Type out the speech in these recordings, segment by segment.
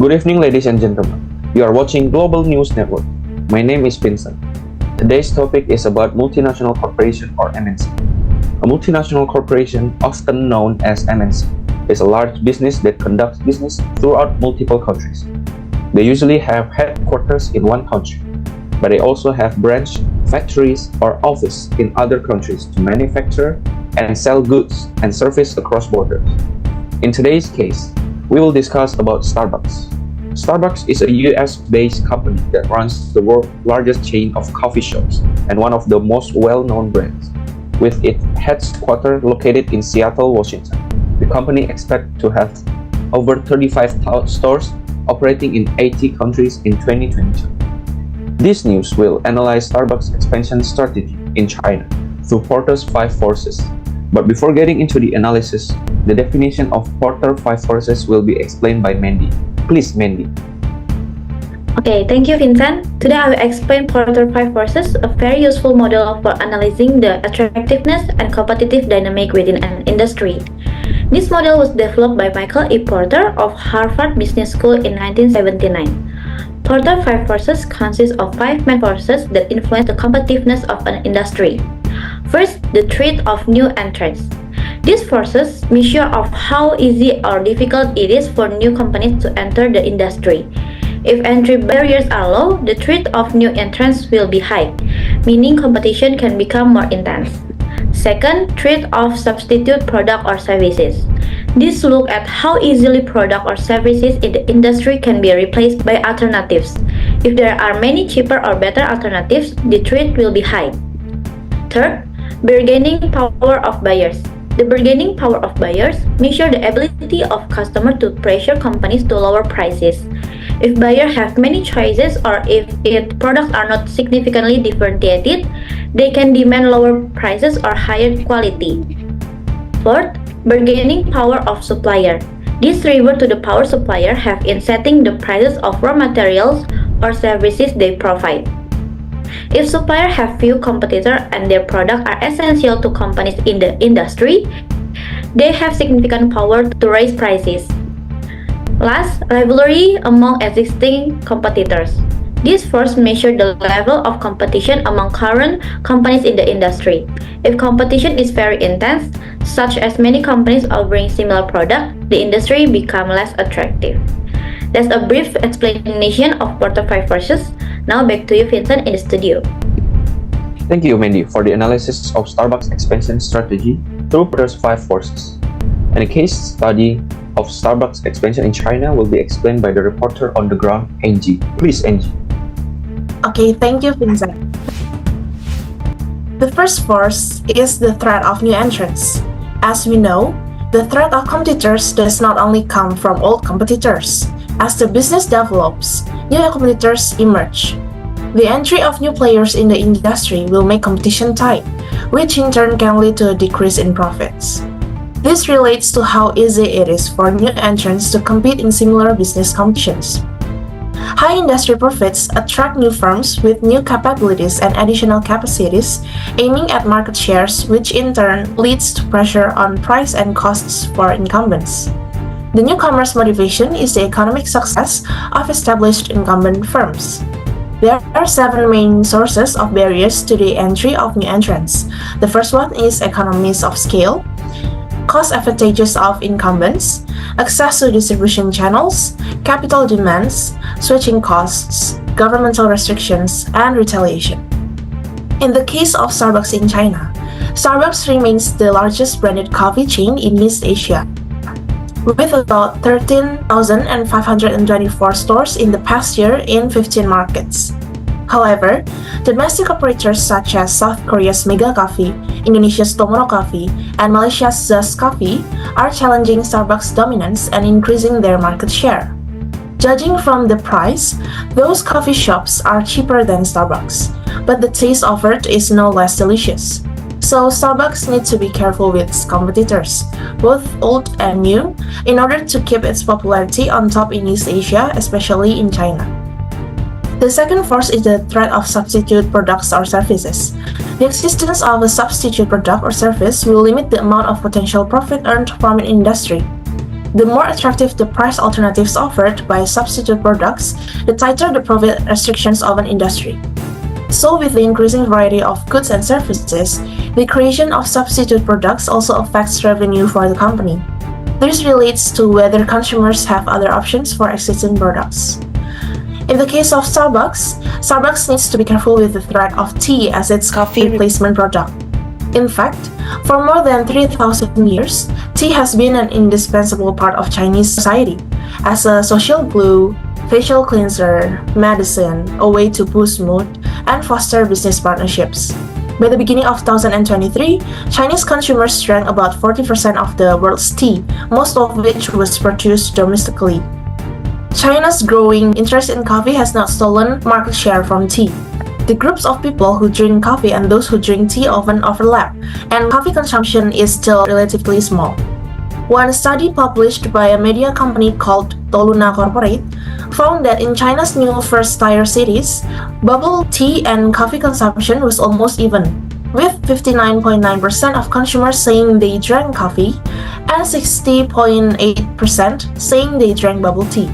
Good evening, ladies and gentlemen. You are watching Global News Network. My name is Vincent. Today's topic is about multinational corporation or MNC. A multinational corporation, often known as MNC, is a large business that conducts business throughout multiple countries. They usually have headquarters in one country, but they also have branch, factories, or office in other countries to manufacture and sell goods and service across borders. In today's case, we will discuss about Starbucks. Starbucks is a US-based company that runs the world's largest chain of coffee shops and one of the most well-known brands. With its headquarters located in Seattle, Washington, the company expects to have over 35 stores operating in 80 countries in 2022. This news will analyze Starbucks' expansion strategy in China through Porter's 5 forces. But before getting into the analysis, the definition of Porter's 5 forces will be explained by Mandy. Please, Mandy. Okay, thank you, Vincent. Today I will explain Porter's 5 forces, a very useful model for analyzing the attractiveness and competitive dynamic within an industry. This model was developed by Michael E. Porter of Harvard Business School in 1979. Porter's 5 forces consists of 5 main forces that influence the competitiveness of an industry. First, the threat of new entrants. These forces measure of how easy or difficult it is for new companies to enter the industry. If entry barriers are low, the threat of new entrants will be high, meaning competition can become more intense. Second, threat of substitute product or services. This look at how easily product or services in the industry can be replaced by alternatives. If there are many cheaper or better alternatives, the threat will be high. Third, bargaining power of buyers. The bargaining power of buyers measure the ability of customers to pressure companies to lower prices. If buyers have many choices or if products are not significantly differentiated, they can demand lower prices or higher quality. Fourth, bargaining power of supplier. This refers to the power supplier have in setting the prices of raw materials or services they provide. If suppliers have few competitors and their products are essential to companies in the industry, they have significant power to raise prices. Last, rivalry among existing competitors. This force measures the level of competition among current companies in the industry. If competition is very intense, such as many companies offering similar products, the industry becomes less attractive. That's a brief explanation of Porter's 5 forces. Now back to you, Vincent, in the studio. Thank you, Mandy, for the analysis of Starbucks' expansion strategy through Porter's 5 forces. And a case study of Starbucks' expansion in China will be explained by the reporter on the ground, Angie. Please, Angie. Okay, thank you, Vincent. The first force is the threat of new entrants. As we know, the threat of competitors does not only come from old competitors. As the business develops, new competitors emerge. The entry of new players in the industry will make competition tight, which in turn can lead to a decrease in profits. This relates to how easy it is for new entrants to compete in similar business competitions. High industry profits attract new firms with new capabilities and additional capacities, aiming at market shares, which in turn leads to pressure on price and costs for incumbents. The newcomer's motivation is the economic success of established incumbent firms. There are 7 main sources of barriers to the entry of new entrants. The first one is economies of scale, cost advantages of incumbents, access to distribution channels, capital demands, switching costs, governmental restrictions, and retaliation. In the case of Starbucks in China, Starbucks remains the largest branded coffee chain in East Asia, with about 13,524 stores in the past year in 15 markets. However, domestic operators such as South Korea's Mega Coffee, Indonesia's Tomorrow Coffee, and Malaysia's Zest Coffee are challenging Starbucks' dominance and increasing their market share. Judging from the price, those coffee shops are cheaper than Starbucks, but the taste offered is no less delicious. So Starbucks needs to be careful with its competitors, both old and new, in order to keep its popularity on top in East Asia, especially in China. The second force is the threat of substitute products or services. The existence of a substitute product or service will limit the amount of potential profit earned from an industry. The more attractive the price alternatives offered by substitute products, the tighter the profit restrictions of an industry. So with the increasing variety of goods and services, the creation of substitute products also affects revenue for the company. This relates to whether consumers have other options for existing products. In the case of Starbucks needs to be careful with the threat of tea as its coffee replacement product. In fact, for more than 3,000 years, tea has been an indispensable part of Chinese society as a social glue, facial cleanser, medicine, a way to boost mood, and foster business partnerships. By the beginning of 2023, Chinese consumers drank about 40% of the world's tea, most of which was produced domestically. China's growing interest in coffee has not stolen market share from tea. The groups of people who drink coffee and those who drink tea often overlap, and coffee consumption is still relatively small. One study published by a media company called Toluna Corporate found that in China's new first-tier cities, bubble tea and coffee consumption was almost even, with 59.9% of consumers saying they drank coffee and 60.8% saying they drank bubble tea.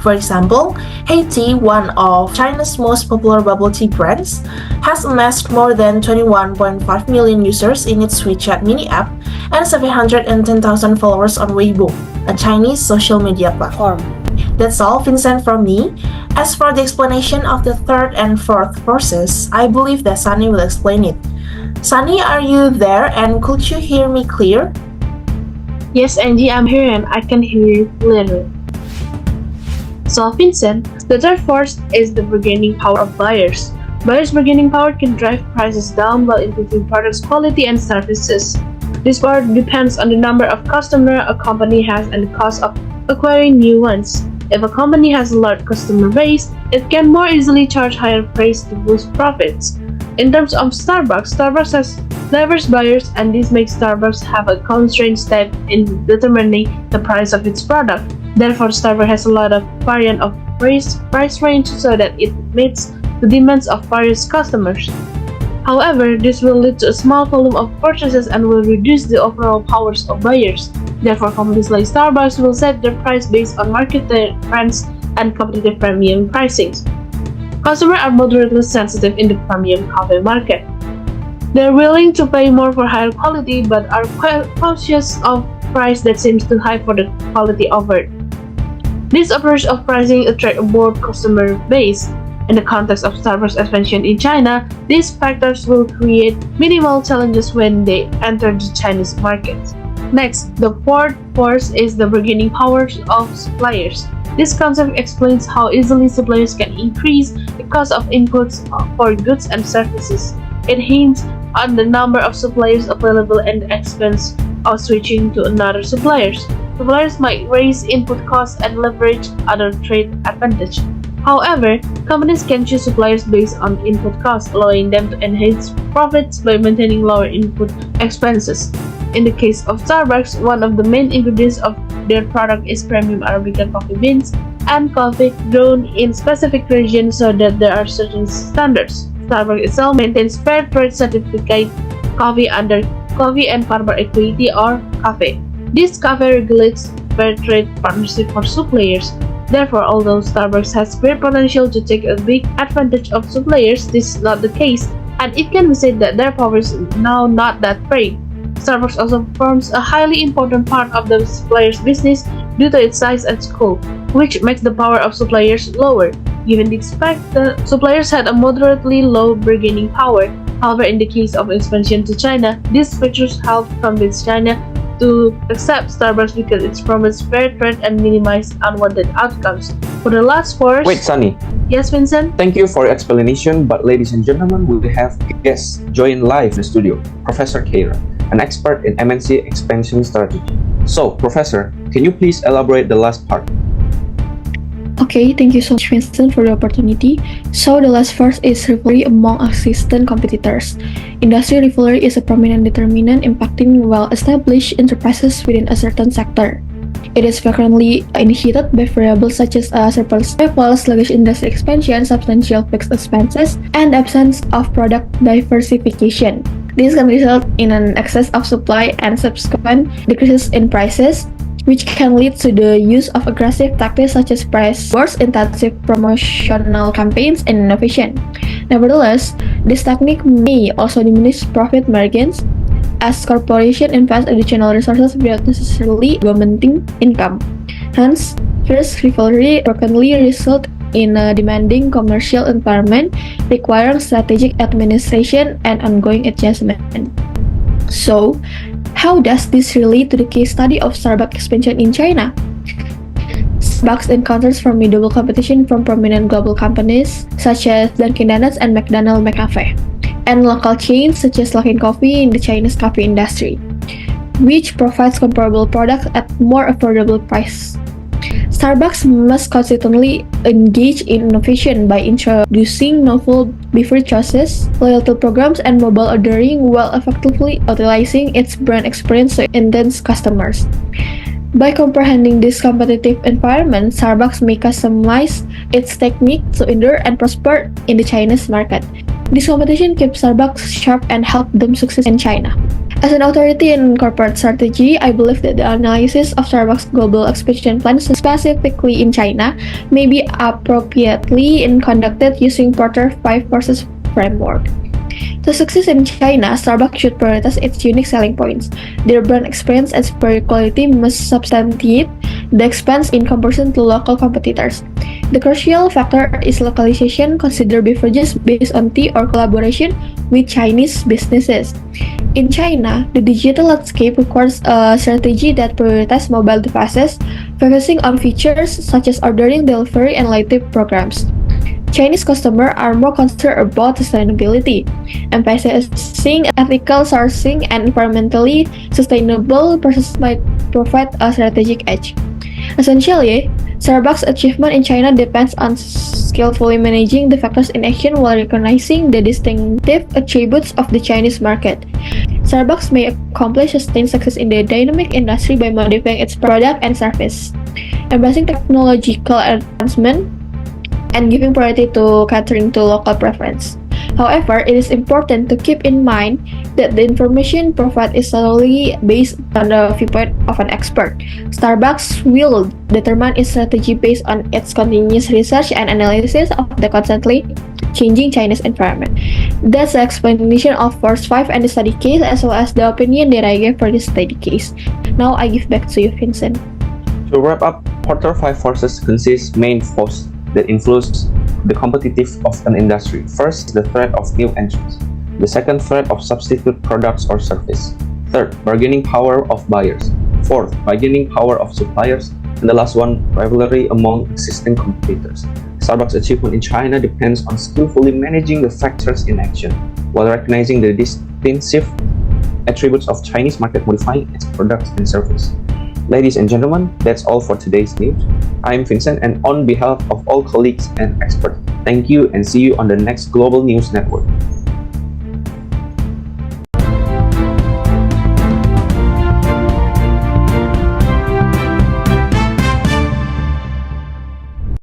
For example, 𝐏𝐸𝐸, one of China's most popular bubble tea brands, has amassed more than 21.5 million users in its WeChat mini app and 710,000 followers on Weibo, a Chinese social media platform. That's all, Vincent, from me. As for the explanation of the third and fourth forces, I believe that Sannie will explain it. Sannie, are you there and could you hear me clear? Yes, Angie, I'm here and I can hear you clearly. So, Vincent, the third force is the bargaining power of buyers. Buyers' bargaining power can drive prices down while improving products' quality and services. This power depends on the number of customers a company has and the cost of acquiring new ones. If a company has a large customer base, it can more easily charge higher prices to boost profits. In terms of Starbucks has diverse buyers, and this makes Starbucks have a constrained step in determining the price of its product. Therefore, Starbucks has a lot of variant of price range so that it meets the demands of various customers. However, this will lead to a small volume of purchases and will reduce the overall powers of buyers. Therefore, companies like Starbucks will set their price based on market trends and competitive premium pricing. Customers are moderately sensitive in the premium coffee market. They are willing to pay more for higher quality but are cautious of price that seems too high for the quality offered. This approach of pricing attracts a broad customer base. In the context of Starbucks' expansion in China, these factors will create minimal challenges when they enter the Chinese market. Next, the fourth force is the bargaining powers of suppliers. This concept explains how easily suppliers can increase the cost of inputs for goods and services. It hints on the number of suppliers available and the expense of switching to another suppliers. Suppliers might raise input costs and leverage other trade advantage. However, companies can choose suppliers based on input costs, allowing them to enhance profits by maintaining lower input expenses. In the case of Starbucks, one of the main ingredients of their product is premium Arabica coffee beans and coffee grown in specific regions so that there are certain standards. Starbucks itself maintains fair trade certificate coffee under Coffee and Farmer Equality or 𝐏𝐸𝐸. This 𝐏𝐸𝐸 regulates fair trade partnership for suppliers. Therefore, although Starbucks has great potential to take a big advantage of suppliers, this is not the case, and it can be said that their power is now not that great. Starbucks also forms a highly important part of the supplier's business due to its size and scope, which makes the power of suppliers lower. Given the fact that suppliers had a moderately low bargaining power, however, in the case of expansion to China, these factors helped convince China to accept Starbucks because it promised fair trade and minimized unwanted outcomes. For the last force... Wait, Sannie. Yes, Vincent? Thank you for your explanation, but ladies and gentlemen, we will have guests join live in the studio, Professor Keyra, an expert in MNC expansion strategy. So, Professor, can you please elaborate the last part? Okay, thank you so much, Vincent, for the opportunity. So, the last first is rivalry among existing competitors. Industry rivalry is a prominent determinant impacting well-established enterprises within a certain sector. It is frequently initiated by variables such as surplus rivals, sluggish industry expansion, substantial fixed expenses, and absence of product diversification. This can result in an excess of supply and subsequent decreases in prices. which can lead to the use of aggressive tactics such as price wars, intensive promotional campaigns, and innovation. Nevertheless, this technique may also diminish profit margins as corporations invest additional resources without necessarily augmenting income. Hence, fierce rivalry frequently results in a demanding commercial environment requiring strategic administration and ongoing adjustment. So, how does this relate to the case study of Starbucks expansion in China? Starbucks encounters formidable competition from prominent global companies such as Dunkin' Donuts and McDonald's McCafe, and local chains such as Luckin Coffee in the Chinese coffee industry, which provides comparable products at more affordable price. Starbucks must consistently engage in innovation by introducing novel beverage choices, loyalty programs, and mobile ordering while effectively utilizing its brand experience to entice customers. By comprehending this competitive environment, Starbucks may customize its technique to endure and prosper in the Chinese market. This competition keeps Starbucks sharp and helps them succeed in China. As an authority in corporate strategy, I believe that the analysis of Starbucks' global expansion plans, specifically in China, may be appropriately conducted using Porter 5 Forces framework. To succeed in China, Starbucks should prioritize its unique selling points. Their brand experience and superior quality must substantiate the expense in comparison to local competitors. The crucial factor is localization. Consider beverages based on tea or collaboration with Chinese businesses. In China, the digital landscape requires a strategy that prioritizes mobile devices, focusing on features such as ordering, delivery, and loyalty programs. Chinese customers are more concerned about sustainability, emphasizing ethical sourcing and environmentally sustainable processes might provide a strategic edge. Essentially, Starbucks' achievement in China depends on skillfully managing the factors in action while recognizing the distinctive attributes of the Chinese market. Starbucks may accomplish sustained success in the dynamic industry by modifying its product and service, embracing technological advancement, and giving priority to catering to local preference. However, it is important to keep in mind that the information provided is solely based on the viewpoint of an expert. Starbucks will determine its strategy based on its continuous research and analysis of the constantly changing Chinese environment. That's the explanation of Force 5 and the study case, as well as the opinion that I gave for this study case. Now I give back to you, Vincent. To wrap up, Porter 5 forces consist main force that influence the competitive of an industry. First, the threat of new entrants. The second, threat of substitute products or service. Third, bargaining power of buyers. Fourth, bargaining power of suppliers. And the last one, rivalry among existing competitors. Starbucks' achievement in China depends on skillfully managing the factors in action, while recognizing the distinctive attributes of Chinese market, modifying its products and service. Ladies and gentlemen, that's all for today's news. I'm Vincent, and on behalf of all colleagues and experts, thank you and see you on the next Global News Network.